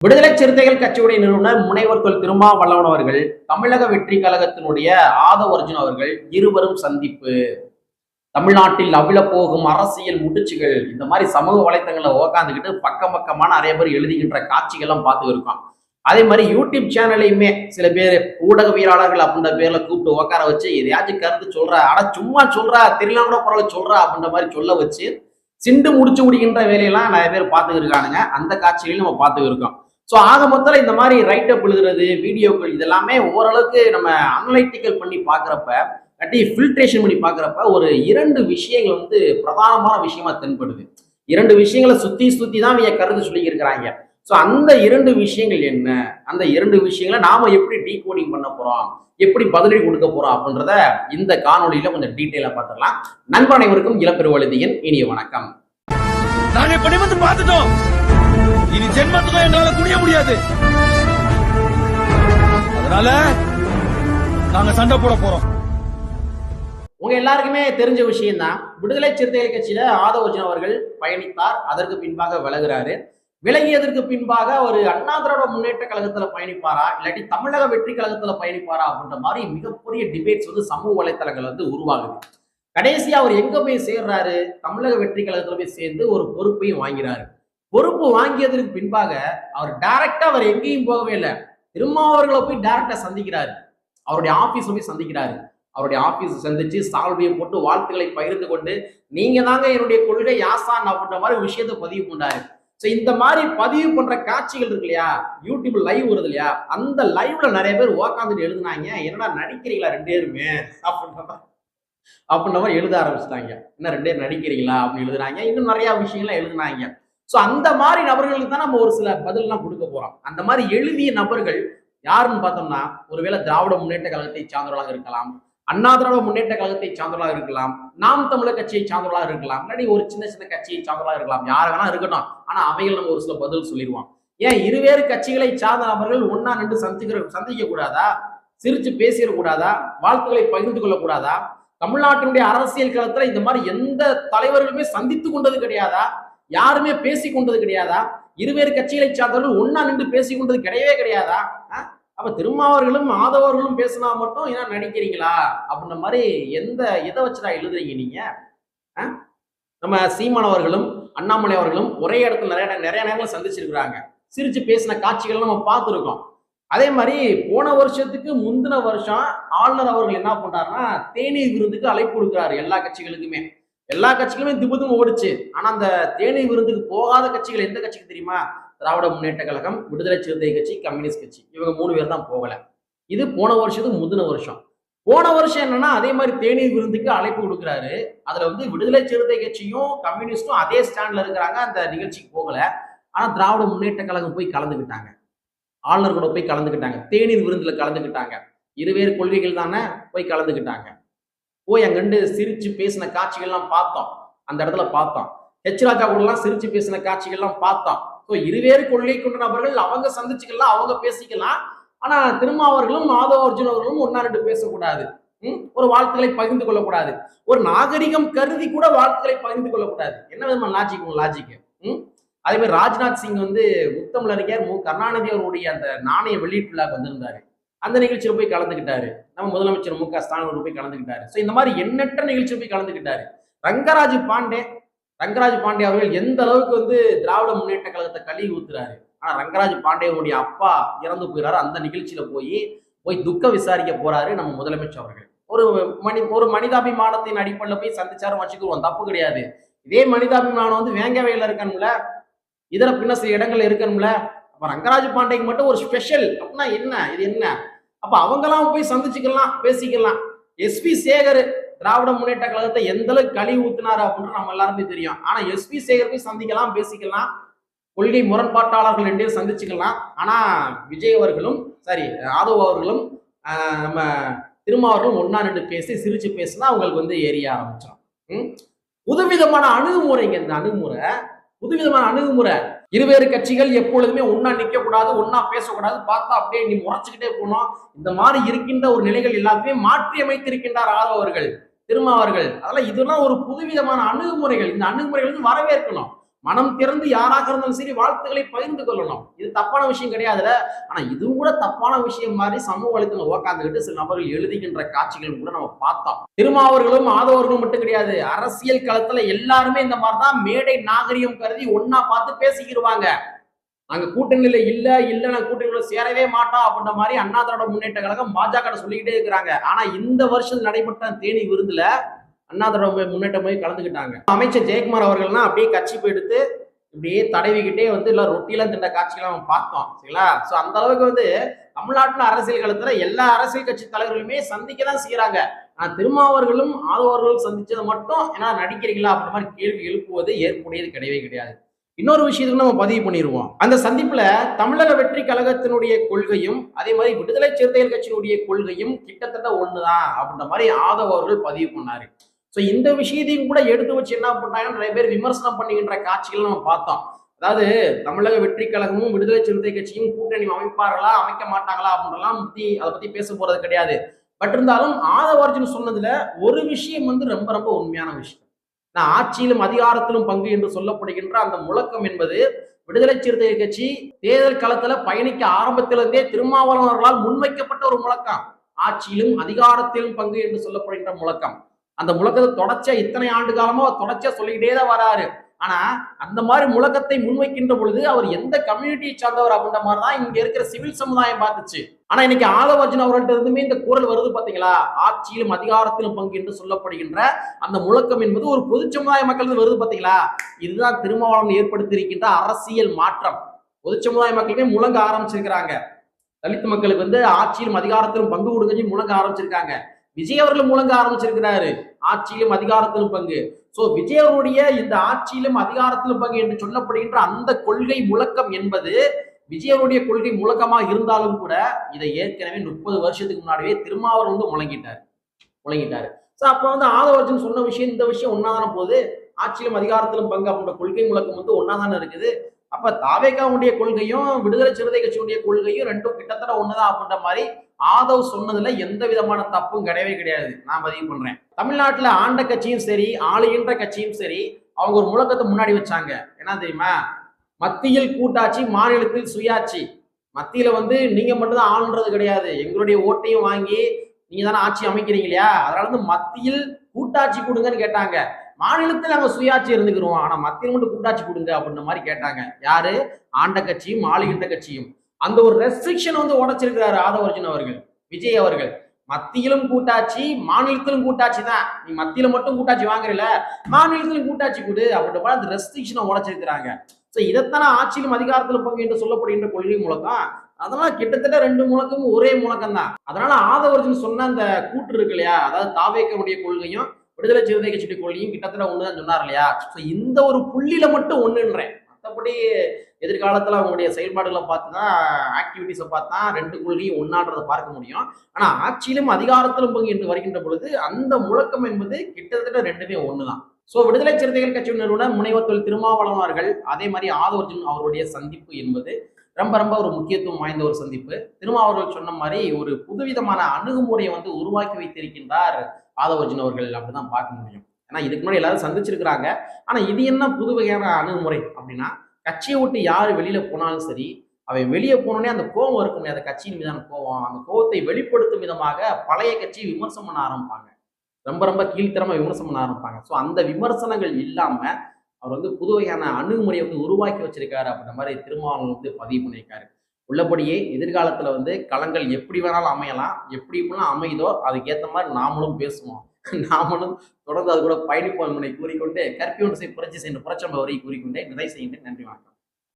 விடுதலை சிறுத்தைகள் கட்சியுடைய நிறுவனர் முனைவர் தொல் திருமாவளவன் அவர்கள் தமிழக வெற்றி கழகத்தினுடைய ஆதவ அர்ஜுன் அவர்கள் இருவரும் சந்திப்பு. தமிழ்நாட்டில் அவிழ போகும் அரசியல் முடிச்சுகள் இந்த மாதிரி சமூக வலைத்தளங்களை உக்காந்துக்கிட்டு பக்கம் பக்கமான நிறைய பேர் எழுதுகின்ற காட்சிகள்லாம் பார்த்து இருக்கோம். அதே மாதிரி யூடியூப் சேனல்லையுமே சில பேர் ஊடகவியலாளர்கள் அப்படின்ற பேர்ல கூப்பிட்டு உட்கார வச்சு எதையாச்சும் கருத்து சொல்றா, ஆனா சும்மா சொல்றா, தெரியல கூட பரவாயில்ல சொல்றா அப்படின்ற மாதிரி சொல்ல வச்சு சிண்டு முடிச்சு முடிக்கின்ற வேலையெல்லாம் நிறைய பேர் பார்த்துக்கிட்டு இருக்கானுங்க. அந்த காட்சிகளையும் நம்ம பார்த்துக்கிட்டு இருக்கோம். ஸோ ஆக மொத்தம் இந்த மாதிரி ரைட்டப் எழுதுறது, வீடியோக்கள் இதெல்லாமே ஓரளவுக்கு நம்ம அனலைட்டிக்கல் பண்ணி பார்க்குறப்ப, கட்டி ஃபில்ட்ரேஷன் பண்ணி பார்க்குறப்ப ஒரு 2 விஷயங்கள் பிரதானமான விஷயமா தென்படுது. 2 விஷயங்களை சுத்தி தான் இவங்க கருத்து சொல்லி இருக்கிறாங்க. ஸோ அந்த 2 விஷயங்கள் என்ன, அந்த 2 விஷயங்களை நாம எப்படி டீகோடிங் பண்ண போறோம், எப்படி பதிலடி கொடுக்க போறோம் அப்படின்றத இந்த காணொலியில கொஞ்சம் டீட்டெயிலா பார்த்துடலாம். நண்பர் அனைவருக்கும் இளப்பெருவழுதியின் இனிய வணக்கம். நாங்க இப்ப நிமிர்ந்து பார்த்துட்டோம். இனி ஜென்மத்துக்கும் என்னால குனிய முடியாது. அதனால நாங்க சண்டை போட போறோம். உங்க எல்லாருக்குமே தெரிஞ்ச விஷயம் தான், விடுதலை சிறுத்தைகள் கட்சியில ஆதவ அர்ஜுன் அவர்கள் பயணித்தார். அதற்கு பின்பாக விலகுறாரு. விலகியதற்கு பின்பாக ஒரு அண்ணா திராவிட முன்னேற்ற கழகத்துல பயணிப்பாரா, இல்லாட்டி தமிழக வெற்றி கழகத்துல பயணிப்பாரா அப்படின்ற மாதிரி மிகப்பெரிய டிபேட்ஸ் சமூக வலைத்தளங்கள் உருவாகுது. கடைசியா அவர் எங்க போய் சேர்றாரு, தமிழக வெற்றி கழகத்துல போய் சேர்ந்து ஒரு பொறுப்பையும் வாங்கிறாரு. பொறுப்பு வாங்கியதற்கு பின்பாக அவர் டைரக்டா அவர் எங்கேயும் போகவே இல்லை, திருமாவர்களை போய் டைரக்டா சந்திக்கிறாரு. அவருடைய ஆபீஸ் போய் சந்திக்கிறாரு. அவருடைய ஆபீஸ் சந்திச்சு சால்வையை போட்டு வாழ்த்துக்களை பகிர்ந்து கொண்டு, நீங்க தாங்க என்னுடைய கொள்கை யாசான் அப்படின்ற மாதிரி விஷயத்தை பதிவு பண்ணாரு. ஸோ இந்த மாதிரி பதிவு பண்ற காட்சிகள் இருக்கு இல்லையா, யூடியூப் லைவ் வருது இல்லையா, அந்த லைவ்ல நிறைய பேர் உக்காந்துட்டு எழுதுனாங்க, என்னடா நடிக்கிறீங்களா 2 பேருமே அப்படின்ற மாதிரி எழுத ஆரம்பிச்சிட்டாங்க. என்ன 2 பேர் நடிக்கிறீங்களா அப்படின்னு எழுதுனாங்க. இன்னும் நிறைய விஷயங்கள்லாம் எழுதுனாங்க. ஸோ அந்த மாதிரி நபர்களுக்கு தான் நம்ம ஒரு சில பதிலெல்லாம் கொடுக்க போறோம். அந்த மாதிரி எழுதிய நபர்கள் யாருன்னு பார்த்தோம்னா, ஒருவேளை திராவிட முன்னேற்ற கழகத்தை சார்ந்தவர்களாக இருக்கலாம், அண்ணா திராவிட முன்னேற்ற கழகத்தை சார்ந்தவர்களாக இருக்கலாம், நாம் தமிழர் கட்சியை சார்ந்தவர்களாக இருக்கலாம், இல்லாட்டி ஒரு சின்ன கட்சியை சார்ந்தவர்களாக இருக்கலாம், யார் வேணா இருக்கட்டும். ஆனா அவைகள் நம்ம ஒரு சில பதில் சொல்லிடுவோம். ஏன் இருவேறு கட்சிகளை சார்ந்த நபர்கள் ஒன்னா நின்று சந்திக்க கூடாதா, சிரிச்சு பேசிடக்கூடாதா, வாழ்த்துக்களை பகிர்ந்து கொள்ளக்கூடாதா? தமிழ்நாட்டினுடைய அரசியல் களத்துல இந்த மாதிரி எந்த தலைவர்களுமே சந்தித்து கொண்டது கிடையாதா? யாருமே பேசி கொண்டது கிடையாதா? இருவேறு கட்சிகளை சார்ந்தவர்கள் ஒன்னா நின்று பேசி கொண்டது கிடையவே கிடையாதா? அப்ப திருமாவர்களும் ஆதவர்களும் பேசினா மட்டும் ஏன்னா நடிக்கிறீங்களா அப்படின்ற மாதிரி எதை வச்சுடா எழுதுறீங்க நீங்க? நம்ம சீமானவர்களும் அண்ணாமலை அவர்களும் ஒரே இடத்துல நிறைய நேரங்கள் சந்திச்சிருக்கிறாங்க. சிரிச்சு பேசின காட்சிகள் நம்ம பார்த்துருக்கோம். அதே மாதிரி போன வருஷத்துக்கு முந்தின வருஷம் ஆளுநர் அவர்கள் என்ன பண்றாருன்னா, தேநீர் விருந்துக்கு அழைப்பு கொடுக்குறாரு எல்லா கட்சிகளுக்குமே. எல்லா கட்சிகளுமே திபுதும் ஓடிச்சு. ஆனா அந்த தேநீர் விருந்துக்கு போகாத கட்சிகள் எந்த கட்சிக்கு தெரியுமா? திராவிட முன்னேற்ற கழகம், விடுதலை சிறுத்தை கட்சி, கம்யூனிஸ்ட் கட்சி. இவங்க 3 பேர் தான் போகல. இது போன வருஷத்துக்கு முந்தின வருஷம். போன வருஷம் என்னன்னா, அதே மாதிரி தேநீர் விருந்துக்கு அழைப்பு கொடுக்குறாரு. அதுல விடுதலை சிறுத்தை கட்சியும் கம்யூனிஸ்டும் அதே ஸ்டாண்ட்ல இருக்கிறாங்க. அந்த நிகழ்ச்சிக்கு போகல. ஆனா திராவிட முன்னேற்ற கழகம் போய் கலந்துக்கிட்டாங்க. ஆளுநர் கூட போய் கலந்துக்கிட்டாங்க. தேநீர் விருந்துல கலந்துக்கிட்டாங்க. இருவேறு கொள்கைகள் தானே, போய் கலந்துக்கிட்டாங்க. போய் அங்கிருந்து சிரிச்சு பேசின காட்சிகள்லாம் பார்த்தோம். அந்த இடத்துல பார்த்தோம். ஹெச் ராஜா கூட எல்லாம் சிரிச்சு பேசின காட்சிகள்லாம் பார்த்தோம். இருவேறு கொள்கை கொண்ட நபர்கள் அவங்க சந்திச்சுக்கலாம், அவங்க பேசிக்கலாம். ஆனா திருமாவர்களும் ஆதவ அர்ஜுன் அவர்களும் ஒன்னா 2 பேசக்கூடாது. ஒரு வாழ்த்துக்களை பகிர்ந்து கொள்ளக்கூடாது. ஒரு நாகரிகம் கருதி கூட வாழ்த்துக்களை பகிர்ந்து கொள்ளக்கூடாது. என்ன விதமான லாஜிக்? அதே மாதிரி ராஜ்நாத் சிங் முத்தமிழறிஞர் மு கருணாநிதி அவருடைய அந்த நாணய வெளியீட்டு விழாக்கு வந்திருந்தாரு. அந்த நிகழ்ச்சியில போய் கலந்துக்கிட்டாரு. நம்ம முதலமைச்சர் மு க ஸ்டாலின் போய் கலந்துக்கிட்டாரு. ஸோ இந்த மாதிரி எண்ணற்ற நிகழ்ச்சியில் போய் கலந்துக்கிட்டாரு. ரங்கராஜ் பாண்டே அவர்கள் எந்த அளவுக்கு திராவிட முன்னேற்ற கழகத்தை கழுவி ஊத்துறாரு. ஆனா ரங்கராஜ் பாண்டேவுடைய அப்பா இறந்து போயிறாரு. அந்த நிகழ்ச்சியில போய் துக்க விசாரிக்க போறாரு நம்ம முதலமைச்சர் அவர்கள். ஒரு மனிதாபிமானத்தின் அடிப்படையில் போய் சந்திச்சாரு வச்சுக்குவோம், தப்பு கிடையாது. இதே மனிதாபிமானம் வேங்கவையில இருக்கணும்ல, இதர பின்ன சில இடங்கள்ல இருக்கணும்ல. அப்ப ரங்கராஜ் பாண்டேக்கு மட்டும் ஒரு ஸ்பெஷல் அப்படின்னா என்ன, இது என்ன? அப்ப அவங்கெல்லாம் போய் சந்திச்சுக்கலாம், பேசிக்கலாம். எஸ்பி சேகர் திராவிட முன்னேற்ற கழகத்தை எந்த அளவுக்கு கழுவி ஊத்தினாரு அப்படின்னு நம்ம எல்லாருமே தெரியும். ஆனா எஸ்பி சேகர் போய் சந்திக்கலாம், பேசிக்கலாம். கொள்கை முரண்பாட்டாளர்கள் 2 பேரும் சந்திச்சுக்கலாம். ஆனா விஜய் அவர்களும் சரி, ஆதவ் அவர்களும் நம்ம திருமாவர்களும் ஒன்னா 2 பேசி சிரிச்சு பேசினா அவங்களுக்கு ஏரிய ஆரம்பிச்சிடும். புதுவிதமான அணுகுமுறைங்க இந்த அணுகுமுறை. புதுவிதமான அணுகுமுறை. இருவேறு கட்சிகள் எப்பொழுதுமே ஒன்னா நிக்க கூடாது, ஒன்னா பேசக்கூடாது, பார்த்தா அப்படியே நீ முறைச்சுக்கிட்டே போனோம். இந்த மாதிரி இருக்கின்ற ஒரு நிலைகள் எல்லாத்தையுமே மாற்றி அமைத்திருக்கின்றார் ஆதவ அவர்கள், திருமாவர்கள். அதெல்லாம் இதெல்லாம் ஒரு புதுவிதமான அணுகுமுறைகள். இந்த அணுகுமுறைகள் வரவேற்கணும். மனம் திறந்து யாராக இருந்தாலும் சரி வாழ்த்துக்களை பகிர்ந்து கொள்ளணும். இது தப்பான விஷயம் கிடையாதுல. ஆனா இதுவும் கூட தப்பான விஷயம் மாதிரி சமூக வலைத்தளம் உட்காந்துக்கிட்டு சில நபர்கள் எழுதுகின்ற காட்சிகள் கூட நம்ம பார்த்தோம். திருமாவர்களும் ஆதவர்களும் மட்டும் கிடையாது, அரசியல் களத்துல எல்லாருமே இந்த மாதிரிதான் மேடை நாகரிகம் கருதி ஒன்னா பார்த்து பேசிக்கிடுவாங்க. நாங்க கூட்டணியில இல்ல நான் கூட்டணியில சேரவே மாட்டோம் அப்படின்ற மாதிரி அண்ணா திராவிட முன்னேற்ற கழகம் பாஜக சொல்லிக்கிட்டே இருக்கிறாங்க. ஆனா இந்த வருஷம் நடைபெற்ற தேனி விருந்துல அண்ணா திராவிட முன்னேற்றம் போய் கலந்துக்கிட்டாங்க. அமைச்சர் ஜெயக்குமார் அவர்கள்லாம் அப்படியே கட்சி எடுத்து இப்படியே தடவிக்கிட்டே இல்ல ரொட்டிலாம் தின்ற காட்சிகளாம் பார்த்தோம். சரிங்களா? சோ அந்த அளவுக்கு தமிழ்நாட்டில் அரசியல் களத்துல எல்லா அரசியல் கட்சி தலைவர்களுமே சந்திக்க தான் செய்யறாங்க. ஆனா திருமாவர்களும் ஆதவர்களும் சந்திச்சதை மட்டும் ஏன்னா நடிக்கிறீங்களா அப்படின்ற மாதிரி கேள்வி எழுப்புவது ஏற்புடையது கிடையவே கிடையாது. இன்னொரு விஷயத்துக்கு நம்ம பதிவு பண்ணிடுவோம். அந்த சந்திப்புல தமிழக வெற்றி கழகத்தினுடைய கொள்கையும் அதே மாதிரி விடுதலை சிறுத்தைகள் கட்சியினுடைய கொள்கையும் கிட்டத்தட்ட ஒண்ணுதான் அப்படின்ற மாதிரி ஆதவ அவர்கள் பதிவு பண்ணாரு. சோ இந்த விஷயத்தையும் கூட எடுத்து வச்சு என்ன பண்ணாங்க, நிறைய பேர் விமர்சனம் பண்ணுகின்ற காட்சிகள் நம்ம பார்த்தோம். அதாவது தமிழக வெற்றி கழகமும் விடுதலை சிறுத்தை கட்சியும் கூட்டணி அமைப்பார்களா அமைக்க மாட்டாங்களா அப்படின்றலாம் அதை பத்தி பேச போறது கிடையாது. பட் இருந்தாலும் ஆதவர்ஜுன் சொன்னதுல ஒரு விஷயம் ரொம்ப ரொம்ப உண்மையான விஷயம். நான் ஆட்சியிலும் அதிகாரத்திலும் பங்கு என்று சொல்லப்படுகின்ற அந்த முழக்கம் என்பது விடுதலை சிறுத்தைகள் கட்சி தேர்தல் களத்துல பயணிக்க ஆரம்பத்திலிருந்தே திருமாவளவர்களால் முன்வைக்கப்பட்ட ஒரு முழக்கம். ஆட்சியிலும் அதிகாரத்திலும் பங்கு என்று சொல்லப்படுகின்ற முழக்கம். அந்த முழக்கத்தை தொடர்ச்சியா இத்தனை ஆண்டு காலமா தொடர்ச்சியா சொல்லிக்கிட்டே தான் வராரு. ஆனா அந்த மாதிரி முழக்கத்தை முன்வைக்கின்ற பொழுது அவர் எந்த கம்யூனிட்டியை சார்ந்தவர் அப்படின்ற மாதிரிதான் இங்க இருக்கிற சிவில் சமுதாயம் பார்த்துச்சு. ஆனா இன்னைக்கு ஆதவர்ஜுன் அவர்கள்ட்ட இருந்துமே இந்த குரல் வருது பாத்தீங்களா, ஆட்சியிலும் அதிகாரத்திலும் பங்கு என்று சொல்லப்படுகின்ற அந்த முழக்கம் என்பது ஒரு பொது சமுதாய மக்கள் வருது பாத்தீங்களா. இதுதான் திருமாவளவன் ஏற்படுத்தி இருக்கின்ற அரசியல் மாற்றம். பொது சமுதாய மக்களுமே முழங்க ஆரம்பிச்சிருக்கிறாங்க. தலித் மக்களுக்கு ஆட்சியிலும் அதிகாரத்திலும் பங்கு கொடுங்க முழங்க ஆரம்பிச்சிருக்காங்க. விஜய் அவர்கள் முழங்க ஆரம்பிச்சிருக்கிறாரு, ஆட்சியிலும் அதிகாரத்திலும் பங்கு. சோ விஜய் அவருடைய இந்த ஆட்சியிலும் அதிகாரத்திலும் பங்கு என்று சொல்லப்படுகின்ற அந்த கொள்கை முழக்கம் என்பது விஜயனுடைய கொள்கை முழக்கமாக இருந்தாலும் கூட இதை ஏற்கனவே 30 வருஷத்துக்கு முன்னாடியே திருமாவளவன் முழங்கிட்டாரு. சோ அப்ப ஆதவர்ஜுன் சொன்ன விஷயம் இந்த விஷயம் ஒன்னாதான போது, ஆட்சியிலும் அதிகாரத்திலும் பங்கு அப்படின்ற கொள்கை முழக்கம் ஒன்னாதானே இருக்குது. அப்ப தாவேகாவுடைய கொள்கையும் விடுதலை சிறுத்தை கட்சியுடைய கொள்கையும் ரெண்டும் கிட்டத்தட்ட ஒண்ணுதான் அப்படின்ற மாதிரி ஆதவ் சொன்னதுல எந்த விதமான தப்பும் கிடையவே கிடையாது. நான் பதிவு பண்றேன். தமிழ்நாட்டுல ஆண்ட கட்சியும் சரி ஆளுகின்ற கட்சியும் சரி அவங்க ஒரு முழக்கத்தை முன்னாடி வச்சாங்க. என்ன தெரியுமா, மத்தியில் கூட்டாட்சி மாநிலத்தில் சுயாட்சி. மத்தியில நீங்க மட்டும்தான் ஆளுன்றது கிடையாது, எங்களுடைய ஓட்டையும் வாங்கி நீங்க தானே ஆட்சி அமைக்கிறீங்க இல்லையா, அதனால மத்தியில் கூட்டாட்சி கொடுங்கன்னு கேட்டாங்க. மாநிலத்தில் நாங்க சுயாட்சி இருந்துக்கிறோம், ஆனா மத்தியில் மட்டும் கூட்டாட்சி கொடுங்க அப்படின்ற மாதிரி கேட்டாங்க. யாரு? ஆண்ட கட்சியும் ஆளுகின்ற கட்சியும். அந்த ஒரு ரெஸ்ட்ரிக்ஷன் உடைச்சிருக்கிறாரு ஆதவர்ஜுன் அவர்கள், விஜய் அவர்கள். மத்தியிலும் கூட்டாட்சி மாநிலத்திலும் கூட்டாட்சி தான், நீ மத்தியில மட்டும் கூட்டாட்சி வாங்குறல மாநிலத்திலும் கூட்டாட்சி கொடு அப்படின்ற அந்த ரெஸ்ட்ரிக்ஷனை உடைச்சிருக்கிறாங்க. சோ இதைத்தானே ஆட்சியிலும் அதிகாரத்திலும் பங்கு என்று சொல்லப்படுகின்ற கொள்கை முழக்கம். அதெல்லாம் கிட்டத்தட்ட ரெண்டு முழக்கமும் ஒரே முழக்கம் தான். அதனால ஆதவர்ஜுன் சொன்ன அந்த கூட்டு இருக்கு இல்லையா, அதாவது தாவேக்கனுடைய கொள்கையும் விடுதலை சிறுத்தை கட்சியுடைய கொள்கையும் கிட்டத்தட்ட ஒண்ணுதான் சொன்னார் இல்லையா. இந்த ஒரு புள்ளியில மட்டும் ஒண்ணுன்றேன். மற்றபடி எதிர்காலத்துல அவங்களுடைய செயல்பாடுகளை பார்த்துதான் ஆக்டிவிட்டிஸை பார்த்தா ரெண்டு கொள்கையும் ஒன்னான்றதை பார்க்க முடியும். ஆனா ஆட்சியிலும் அதிகாரத்திலும் பங்கு என்று வருகின்ற பொழுது அந்த முழக்கம் என்பது கிட்டத்தட்ட ரெண்டுமே ஒண்ணுதான். சோ விடுதலை சிறுத்தைகள் கட்சி நிறுவனர் முனைவர் தொல் திருமாவளவன் அவர்கள் அதே மாதிரி ஆதவர்ஜுன் அவருடைய சந்திப்பு என்பது ரொம்ப ரொம்ப ஒரு முக்கியத்துவம் வாய்ந்த ஒரு சந்திப்பு. திருமாவர்கள் சொன்ன மாதிரி ஒரு புதுவிதமான அணுகுமுறையை உருவாக்கி வைத்திருக்கின்றார் ஆதவர்ஜுன் அவர்கள் அப்படிதான் பார்க்க முடியும். ஏன்னா இதுக்கு முன்னாடி எல்லாரும் சந்திச்சிருக்கிறாங்க. ஆனா இது என்ன புது வகையான அணுகுமுறை அப்படின்னா, கட்சியை விட்டு யாரு வெளியில போனாலும் சரி, அவன் வெளியே போனோடனே அந்த கோபம் இருக்கும், அந்த கட்சியின் மீதான கோபம், அந்த கோபத்தை வெளிப்படுத்தும் விதமாக பழைய கட்சியை விமர்சனம் பண்ண ஆரம்பிப்பாங்க. ரொம்ப ரொம்ப கீழ்த்தரமா விமர்சனம் பண்ண ஆரம்பிப்பாங்க. ஸோ அந்த விமர்சனங்கள் இல்லாம அவர் புது வகையான அணுகுமுறையை உருவாக்கி வச்சிருக்காரு அப்படின்ற மாதிரி திருமாவளவன் பதிவு பண்ணியிருக்காரு. உள்ளபடியே எதிர்காலத்துல களங்கள் எப்படி வேணாலும் அமையலாம், எப்படி இப்படிலாம் அமையுதோ அதுக்கேற்ற மாதிரி நாமளும் பேசுவோம், நாமளும் தொடர்ந்து அது கூட பயணிப்போம் என்பதை கூறிக்கொண்டு கற்பியொன்று புரட்சி செய்கின்ற புரட்சி வரை கூறிக்கொண்டே நிறைவு செய்கின்றேன். நன்றி, வணக்கம்.